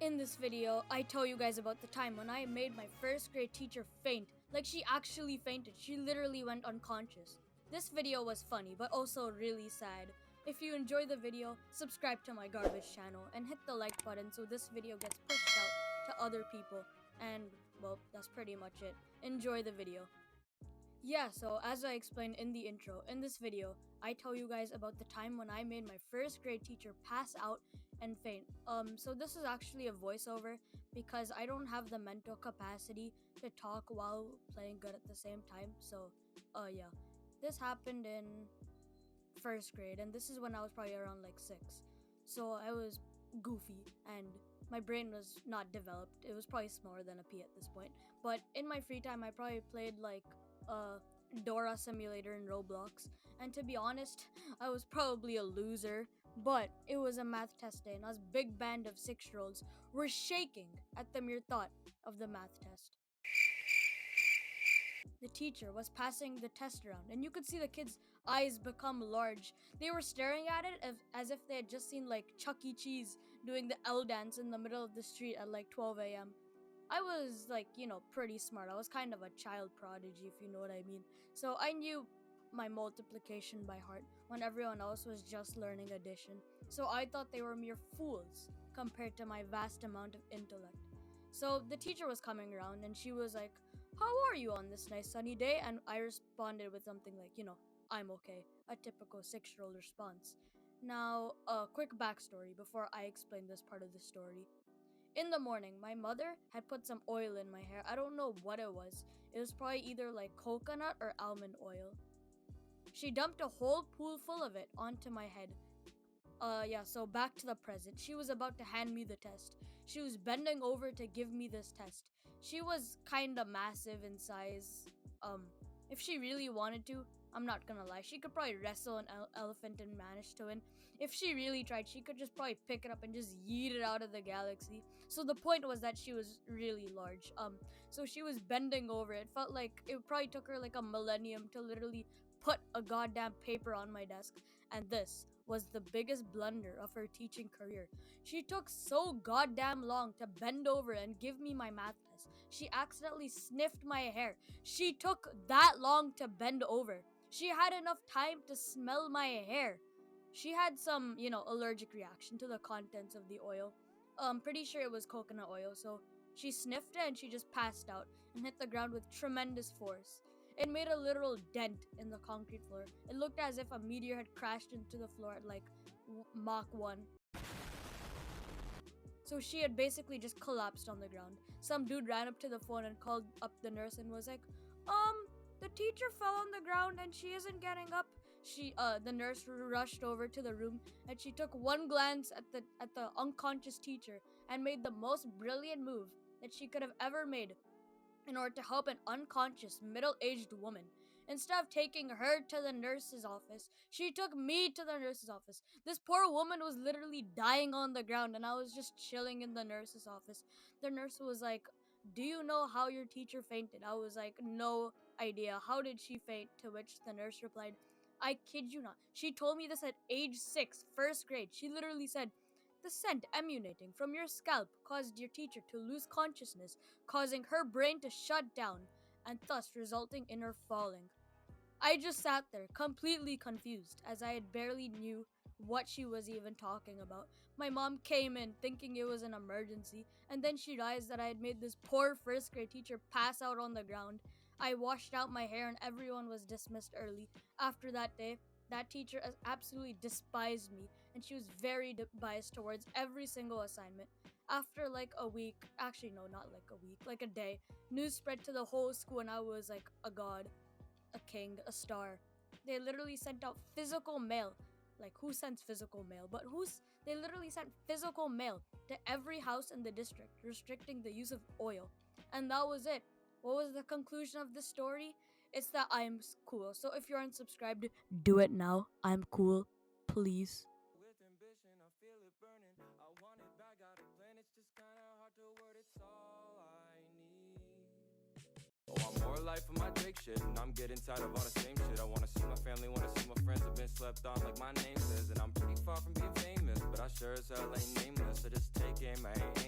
In this video, I tell you guys about the time when I made my first grade teacher faint. Like, she actually fainted. She literally went unconscious. This video was funny, but also really sad. If you enjoy the video, subscribe to my garbage channel and hit the like button so this video gets pushed out to other people. And, well, that's pretty much it. Enjoy the video. Yeah, so as I explained in the intro, in this video, I tell you guys about the time when I made my first grade teacher pass out and faint. So this is actually a voiceover because I don't have the mental capacity to talk while playing good at the same time. So, yeah. This happened in first grade, and this is when I was probably around like 6. So I was goofy and my brain was not developed. It was probably smaller than a pea at this point. But in my free time, I probably played like Dora Simulator in Roblox, and to be honest, I was probably a loser, but it was a math test day and us big band of 6-year-olds were shaking at the mere thought of the math test. The teacher was passing the test around, and you could see the kids' eyes become large. They were staring at it as if they had just seen like Chuck E. Cheese doing the L dance in the middle of the street at like 12 a.m. I was like, pretty smart. I was kind of a child prodigy, if you know what I mean. So I knew my multiplication by heart when everyone else was just learning addition. So I thought they were mere fools compared to my vast amount of intellect. So the teacher was coming around and she was like, "How are you on this nice sunny day?" And I responded with something like, "I'm okay." A typical 6-year-old response. Now, a quick backstory before I explain this part of the story. In the morning, my mother had put some oil in my hair. I don't know what it was. It was probably either like coconut or almond oil. She dumped a whole pool full of it onto my head. So back to the present. She was about to hand me the test. She was bending over to give me this test. She was kinda massive in size. If she really wanted to, I'm not gonna lie, she could probably wrestle an elephant and manage to win. If she really tried, she could just probably pick it up and just yeet it out of the galaxy. So the point was that she was really large. So she was bending over. It felt like it probably took her like a millennium to literally put a goddamn paper on my desk. And this was the biggest blunder of her teaching career. She took so goddamn long to bend over and give me my math test. She accidentally sniffed my hair. She took that long to bend over. She had enough time to smell my hair. She had some, allergic reaction to the contents of the oil. Pretty sure it was coconut oil, so she sniffed it and she just passed out and hit the ground with tremendous force. It made a literal dent in the concrete floor. It looked as if a meteor had crashed into the floor at like Mach 1. So she had basically just collapsed on the ground. Some dude ran up to the phone and called up the nurse and was like, the teacher fell on the ground and she isn't getting up. The nurse rushed over to the room and she took one glance at the unconscious teacher and made the most brilliant move that she could have ever made in order to help an unconscious middle-aged woman. Instead of taking her to the nurse's office, she took me to the nurse's office. This poor woman was literally dying on the ground and I was just chilling in the nurse's office. The nurse was like, "Do you know how your teacher fainted?" I was like, "No idea. How did she faint?" To which the nurse replied, "I kid you not. She told me this at age 6, first grade. She literally said, 'The scent emanating from your scalp caused your teacher to lose consciousness, causing her brain to shut down, and thus resulting in her falling.'" I just sat there, completely confused, as I had barely knew what she was even talking about. My mom came in thinking it was an emergency, and then she realized that I had made this poor first grade teacher pass out on the ground. I washed out my hair and everyone was dismissed early. After that day, that teacher absolutely despised me, and she was very biased towards every single assignment. After like a week, actually no, not like a week, like a day, news spread to the whole school and I was like a god, a king, a star. They literally sent out physical mail. Like, who sends physical mail? But they literally sent physical mail to every house in the district, restricting the use of oil. And that was it. What was the conclusion of this story? It's that I'm cool. So if you're unsubscribed, do it now. I'm cool. Please. With ambition, I feel it burning. I want it back, got a plan. It's just kinda hard to word. It's all I need. Oh, I'm more life for my Drake shit, and I'm getting tired of all the same shit. I wanna see my family, wanna see my friends. I've been slept on like my name says, and I'm pretty far from being famous, but I sure as hell ain't nameless. I just take aim, I ain't